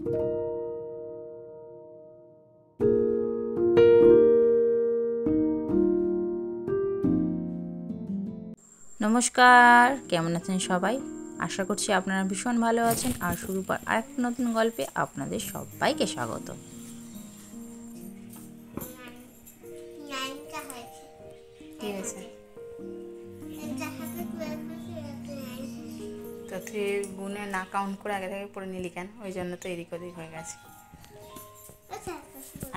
নমস্কার, কেমন আছেন সবাই? আশা করছি আপনারা ভীষণ ভালো আছেন। আর শুরু করার আরেকটা নতুন গল্পে আপনাদের সবাইকে স্বাগত। তো তুই গুনে না কাউন্ট করে আগে থেকে পড়ে নিলি কেন? ওই জন্য তো এদিক ওদিক হয়ে গেছে।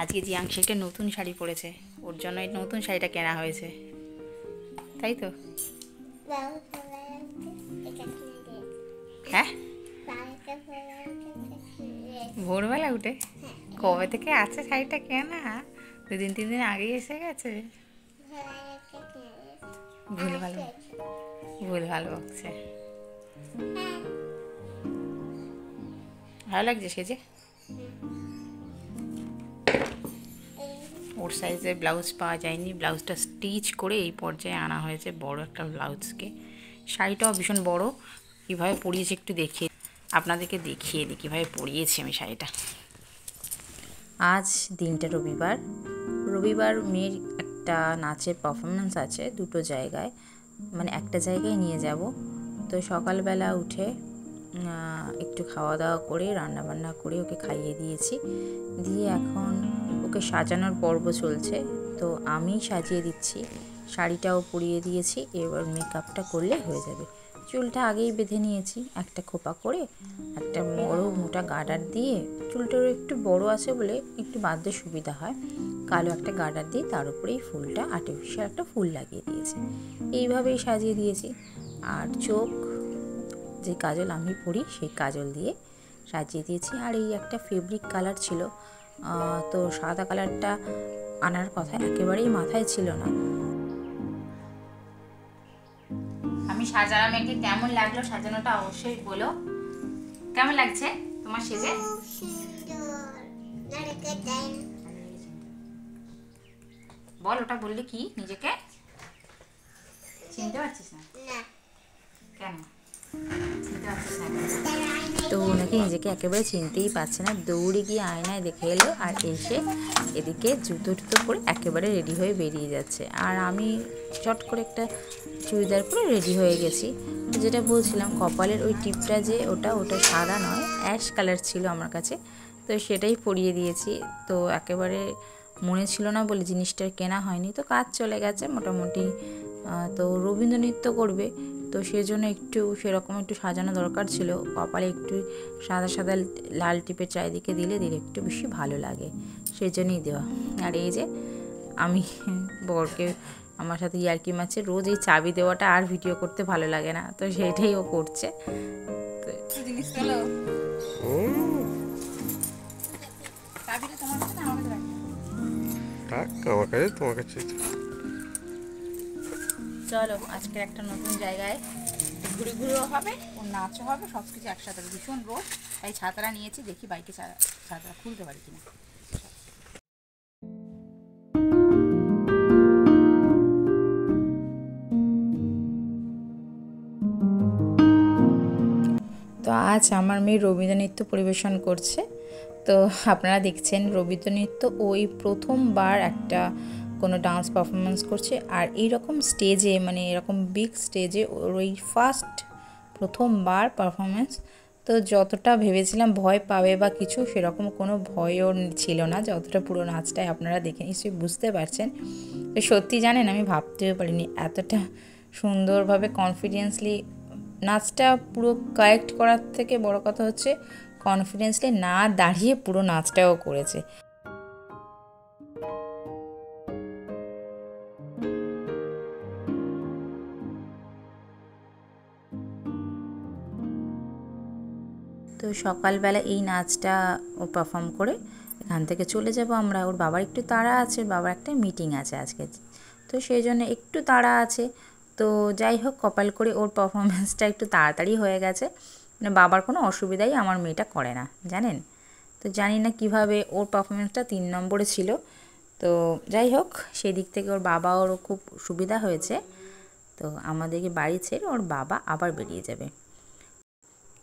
আজকে জিয়াংশী একটা নতুন শাড়ি পরেছে, ওর জন্য এই নতুন শাড়িটা কেনা হয়েছে, তাই তো? হ্যাঁ, ভোরবেলা উঠে? কবে থেকে আছে শাড়িটা কেনা? 2-3 দিন আগেই এসে গেছে। ভুল ভালো বকছে। ভালো লাগছে সেজে? ওর সাইজের ব্লাউজ পাওয়া যায়নি, ব্লাউজটা স্টিচ করে এই পর্যায়ে আনা হয়েছে, বড় একটা ব্লাউজকে। শাড়িটাও ভীষণ বড়। কীভাবে পরিয়েছি একটু আপনাদেরকে দেখিয়ে দিই কীভাবে পরিয়েছি আমি শাড়িটা। আজ দিনটা রবিবার মেয়ের একটা নাচের পারফরমেন্স আছে দুটো জায়গায়, মানে একটা জায়গায় নিয়ে যাব। তো সকালবেলা উঠে একটু খাওয়া দাওয়া করে রান্নাবান্না করে ওকে খাইয়ে দিয়েছি, দিয়ে এখন ওকে সাজানোর পর্ব চলছে। তো আমি সাজিয়ে দিচ্ছি, শাড়িটাও পরিয়ে দিয়েছি, এবার মেকআপটা করলে হয়ে যাবে। চুলটা আগেই বেঁধে নিয়েছি, একটা খোপা করে একটা বড় মোটা গার্ডার দিয়ে, চুলটারও একটু বড় আছে বলে একটু বাঁধতে সুবিধা হয়, কালো একটা গার্ডার দিয়ে তার উপরেই ফুলটা আর্টিফিশিয়াল একটা ফুল লাগিয়ে দিয়েছি। এইভাবেই সাজিয়ে দিয়েছি। আর চোখ যে কাজল আমি পরি সেই কাজল দিয়ে সাজিয়ে দিয়েছি। আর এই একটা ফেব্রিক কালার ছিল, তো সাদা কালারটা আনার কথা একেবারেই মাথায় ছিল না। আমি সাজালাম, একে কেমন লাগলো সাজানোটা অবশ্যই বলো। কেমন লাগছে তোমার সেজে? বল, ওটা বললি কি? নিজেকে চিনতে পারছিস না কেন? তো নাকি নিজেকে একেবারে চিনতেই পারছে না, দৌড়ে গিয়ে আয়নায় দেখে এলো আর এসে এদিকে জুতো টুতো পরে একেবারে রেডি হয়ে বেরিয়ে যাচ্ছে। আর আমি চট করে একটা চুড়িদার পরে রেডি হয়ে গেছি। যেটা বলছিলাম, কপালের ওই টিপটা যে ওটা সাদা নয়, অ্যাশ কালার ছিল আমার কাছে, তো সেটাই পরিয়ে দিয়েছি। তো একেবারে মনে ছিল না বলে জিনিসটা কেনা হয়নি, তো কাজ চলে গেছে মোটামুটি। তো রবীন্দ্র নৃত্য করবে, তো সেজন্য একটু সেরকম একটু সাজানো দরকার ছিল। কপালে একটু সাদা সাদা লাল টিপের চারিদিকে দিলে একটু বেশি ভালো লাগে, সেই জন্যই দেওয়া। আর এই যে আমি বরকে আমার সাথে ইয়ার্কি মারছে, রোজ এই চাবি দেওয়াটা আর ভিডিও করতে ভালো লাগে না, তো সেটাই ও করছে। চলো আজকের একটা নতুন জায়গায় ঘুরেও হবে, ওর নাচও হবে, সব কিছু একসাথে। ভীষণ রোদ, তাই ছাতাটা নিয়েছি, দেখি বাইকে ছাতাটা খুলতে পারি কিনা। তো আজ আমার মেয়ে রবীন্দ্র নৃত্য পরিবেশন করছে। তো আপনারা দেখছেন রবীন্দ্র নৃত্য ওই প্রথমবার একটা কোনো ডান্স পারফরমেন্স করছে। আর এইরকম স্টেজে, মানে এরকম বিগ স্টেজে ওর ওই প্রথমবার পারফরমেন্স। তো যতটা ভেবেছিলাম ভয় পাবে বা কিছু, সেরকম কোনো ভয়ও ছিল না। যতটা পুরো নাচটাই আপনারা দেখে নিশ্চয়ই বুঝতে পারছেন। তো সত্যি জানেন, আমি ভাবতেও পারিনি এতটা সুন্দরভাবে কনফিডেন্সলি নাচটা পুরো কারেক্ট করার থেকে বড় কথা হচ্ছে কনফিডেন্সলি না দাঁড়িয়ে পুরো নাচটাও করেছে। তো সকালবেলা এই নাচটা ও পারফর্ম করে এখান থেকে চলে যাব আমরা। ওর বাবার একটু তাড়া আছে, বাবার একটা মিটিং আছে আজকে, তো সেই জন্য একটু তাড়া আছে। তো যাই হোক, কপাল করে ওর পারফরমেন্সটা একটু তাড়াতাড়ি হয়ে গেছে, মানে বাবার কোনো অসুবিধাই আমার মেয়েটা করে না, জানেন। তো জানি না কিভাবে ওর পারফরমেন্সটা 3 নম্বরে ছিল। তো যাই হোক, সেই দিক থেকে ওর বাবা ওরও খুব সুবিধা হয়েছে। তো আমাদেরকে বাড়ি ছেড়ে ওর বাবা আবার বেরিয়ে যাবে।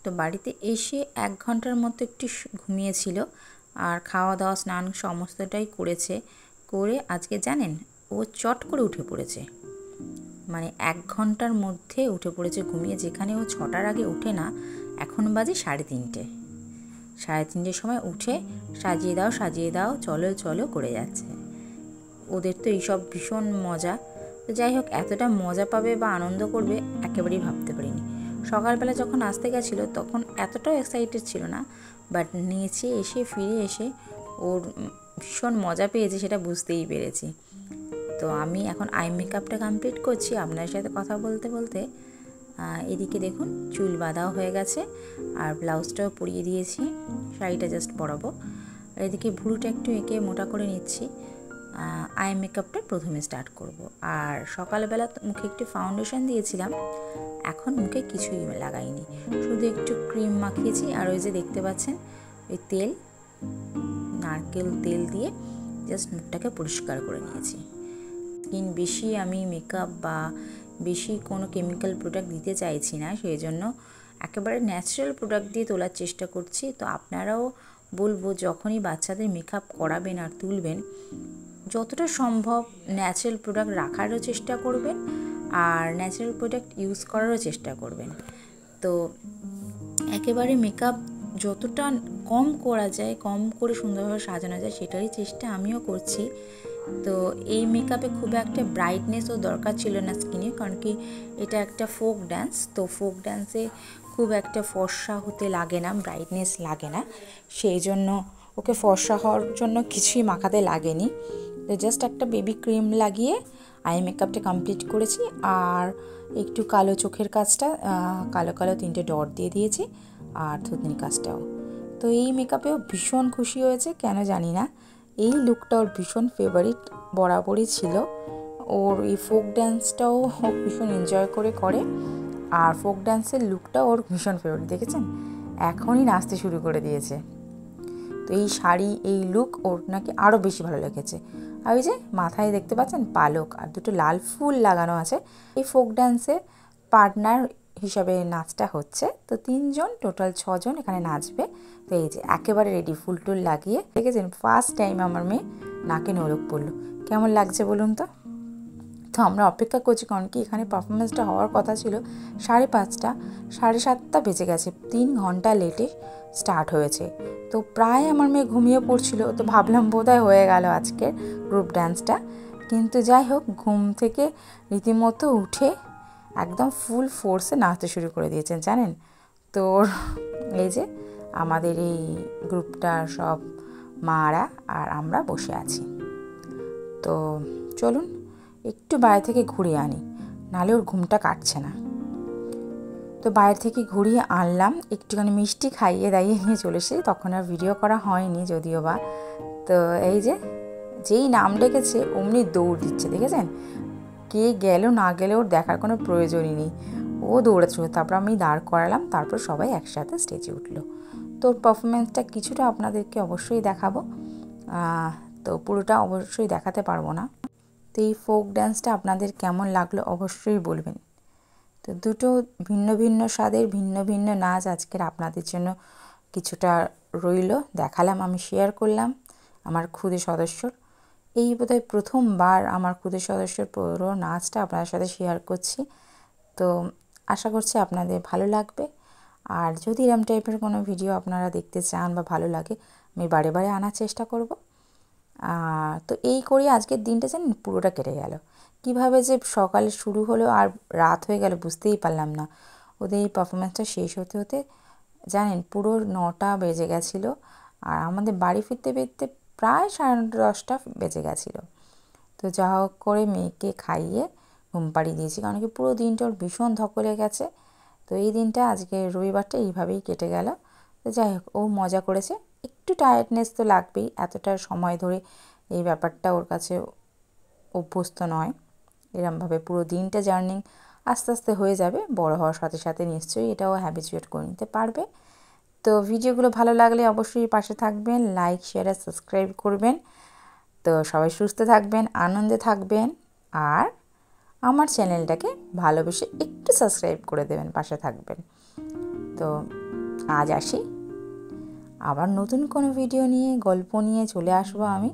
তো বাড়িতে এসে 1 ঘন্টার মতো একটু ঘুমিয়েছিল, আর খাওয়া দাওয়া স্নান সমস্তটাই করেছে। করে আজকে জানেন ও চট করে উঠে পড়েছে, মানে 1 ঘন্টার মধ্যে উঠে পড়েছে ঘুমিয়ে। যেখানে ও 6টার আগে উঠে না, এখন বাজে 3:30। 3:30 সময় উঠে সাজিয়ে দাও চলো চলো করে যাচ্ছে। ওদের তো এইসব ভীষণ মজা। তো যাই হোক, এতটা মজা পাবে বা আনন্দ করবে একেবারেই ভাবতে পারিনি। সকালবেলা যখন আসতে গেছিলো তখন এতটাও এক্সাইটেড ছিল না, বাট নিচে এসে ফিরে এসে ওর ভীষণ মজা পেয়েছে, সেটা বুঝতেই পেরেছি। তো আমি এখন আই মেকআপটা কমপ্লিট করছি আপনার সাথে কথা বলতে বলতে। এদিকে দেখুন চুল বাঁধাও হয়ে গেছে, আর ব্লাউজটাও পরিয়ে দিয়েছি, শাড়িটা জাস্ট পরাবো। আর এদিকে ভুরুটা একটু এঁকে মোটা করে নিচ্ছি। আই মেকআপটা প্রথমে স্টার্ট করব। আর সকালবেলা মুখে একটু ফাউন্ডেশন দিয়েছিলাম, এখন মুখে কিছুই লাগাইনি, শুধু একটু ক্রিম মাখিয়েছি। আর ওই যে দেখতে পাচ্ছেন ওই তেল, নারকেল তেল দিয়ে জাস্ট মুখটাকে পরিষ্কার করে নিয়েছি। স্কিন বেশি আমি মেকআপ বা বেশি কোনো কেমিক্যাল প্রোডাক্ট দিতে চাইছি না, সেই জন্য একেবারে ন্যাচারাল প্রোডাক্ট দিয়ে তোলার চেষ্টা করছি। তো আপনারাও বলবো, যখনই বাচ্চাদের মেকআপ করাবেন আর তুলবেন, যতটা সম্ভব ন্যাচারাল প্রোডাক্ট রাখারও চেষ্টা করবেন, আর ন্যাচারাল প্রোডাক্ট ইউজ করারও চেষ্টা করবেন। তো একেবারে মেকআপ যতটা কম করা যায়, কম করে সুন্দরভাবে সাজানো যায়, সেটারই চেষ্টা আমিও করছি। তো এই মেকআপে খুব একটা ব্রাইটনেসও দরকার ছিল না স্কিনে, কারণ কি এটা একটা ফোক ডান্স। তো ফোক ডান্সে খুব একটা ফর্সা হতে লাগে না, ব্রাইটনেস লাগে না, সেই জন্য ওকে ফর্সা হওয়ার জন্য কিছুই মাখাতে লাগেনি। তো জাস্ট একটা বেবি ক্রিম লাগিয়ে আই মেকআপটা কমপ্লিট করেছি। আর একটু কালো চোখের কাজটা, কালো কালো 3টে ডট দিয়ে দিয়েছি, আর থুতনির কাজটাও। তো এই মেকআপেও ভীষণ খুশি হয়েছে, কেন জানি না। এই লুকটা ওর ভীষণ ফেভারিট বরাবরই ছিল। ওর এই ফোক ডান্সটাও ভীষণ এনজয় করে, আর ফোক ডান্সের লুকটা ওর ভীষণ ফেভারিট। দেখেছেন, এখনই নাচতে শুরু করে দিয়েছে। তো এই শাড়ি, এই লুক ওর নাকি আরও বেশি ভালো লেগেছে। আর ওই যে মাথায় দেখতে পাচ্ছেন পালক আর 2টো লাল ফুল লাগানো আছে। এই ফোক ডান্সে পার্টনার হিসাবে নাচটা হচ্ছে। তো 3 জন, টোটাল 6 জন এখানে নাচবে। তো এই যে একেবারে রেডি, ফুল টুল লাগিয়ে। দেখেছেন, ফার্স্ট টাইম আমার মেয়ে নাকে নোলক পড়লো। কেমন লাগছে বলুন তো? তো আমরা অপেক্ষা করছি, কারণ কি এখানে পারফরমেন্সটা হওয়ার কথা ছিল 5:30, 7:30 বেজে গেছে। 3 ঘন্টা লেটে স্টার্ট হয়েছে। তো প্রায় আমার মেয়ে ঘুমিয়ে পড়ছিল। তো ভাবলাম বোধহয় হয়ে গেল আজকের গ্রুপ ডান্সটা। কিন্তু যাই হোক, ঘুম থেকে রীতিমতো উঠে একদম ফুল ফোর্সে নাচতে শুরু করে দিয়েছেন জানেন। তো এই যে আমাদের এই গ্রুপটার সব মারা আর আমরা বসে আছি। তো চলুন একটু বাইরে থেকে ঘুরিয়ে আনি, নাহলে ওর ঘুমটা কাটছে না। তো বাইরে থেকে ঘুরিয়ে আনলাম, একটুখানি মিষ্টি খাইয়ে দাইয়ে নিয়ে চলে এসেছি। তখন আর ভিডিও করা হয়নি যদিও বা। তো এই যে যেই নাম ডেকেছে অমনি দৌড় দিচ্ছে, দেখেছেন? কে গেল না গেলে ওর দেখার কোনো প্রয়োজনই নেই, ও দৌড়াচ্ছিল। তারপর আমি দাঁড় করালাম, তারপর সবাই একসাথে স্টেজে উঠলো। তো ওর পারফরমেন্সটা কিছুটা আপনাদেরকে অবশ্যই দেখাবো, তো পুরোটা অবশ্যই দেখাতে পারবো না। তো এই ফোক ডান্সটা আপনাদের কেমন লাগলো অবশ্যই বলবেন। তো 2টো ভিন্ন ভিন্ন স্বাদের ভিন্ন ভিন্ন নাচ আজকের আপনাদের জন্য কিছুটা রইল, দেখালাম, আমি শেয়ার করলাম আমার খুদে সদস্যর। এই বোধহয় প্রথমবার আমার খুদে সদস্যর পুরো নাচটা আপনাদের সাথে শেয়ার করছি। তো আশা করছি আপনাদের ভালো লাগবে। আর যদি এরম টাইপের কোনো ভিডিও আপনারা দেখতে চান বা ভালো লাগে, আমি বারে বারে আনার চেষ্টা করব। তো এই করি আজকের দিনটা জানেন পুরোটা কেটে গেল। কিভাবে যে সকালে শুরু হলো আর রাত হয়ে গেল বুঝতেই পারলাম না। ওদের এই পারফরমেন্সটা শেষ হতে হতে জানেন পুরো 9টা বেজে গেছিলো, আর আমাদের বাড়ি ফিরতে ফিরতে প্রায় 9:30 বেজে গেছিলো। তো যা হোক করে মেয়েকে খাইয়ে ঘুম পাড়িয়ে দিয়েছি, কারণ কি পুরো দিনটা ওর ভীষণ ধকলে গেছে। তো এই দিনটা আজকে রবিবারটা এইভাবেই কেটে গেল। তো যাই হোক, ও মজা করেছে। একটু টায়ার্ডনেস তো লাগবেই, এতটা সময় ধরে এই ব্যাপারটা ওর কাছে অভ্যস্ত নয়। এরমভাবে পুরো দিনটা জার্নি আস্তে আস্তে হয়ে যাবে, বড় হওয়ার সাথে সাথে নিশ্চয়ই এটাও হ্যাবিচুয়েট করে নিতে পারবে। তো ভিডিওগুলো ভালো লাগলে অবশ্যই পাশে থাকবেন, লাইক শেয়ার আর সাবস্ক্রাইব করবেন। তো সবাই সুস্থ থাকবেন, আনন্দে থাকবেন, আর আমার চ্যানেলটাকে ভালোবেসে একটু সাবস্ক্রাইব করে দেবেন, পাশে থাকবেন। তো আজ আসি, আবার নতুন কোনো ভিডিও নিয়ে, গল্প নিয়ে চলে আসবো আমি।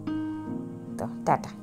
তো টাটা।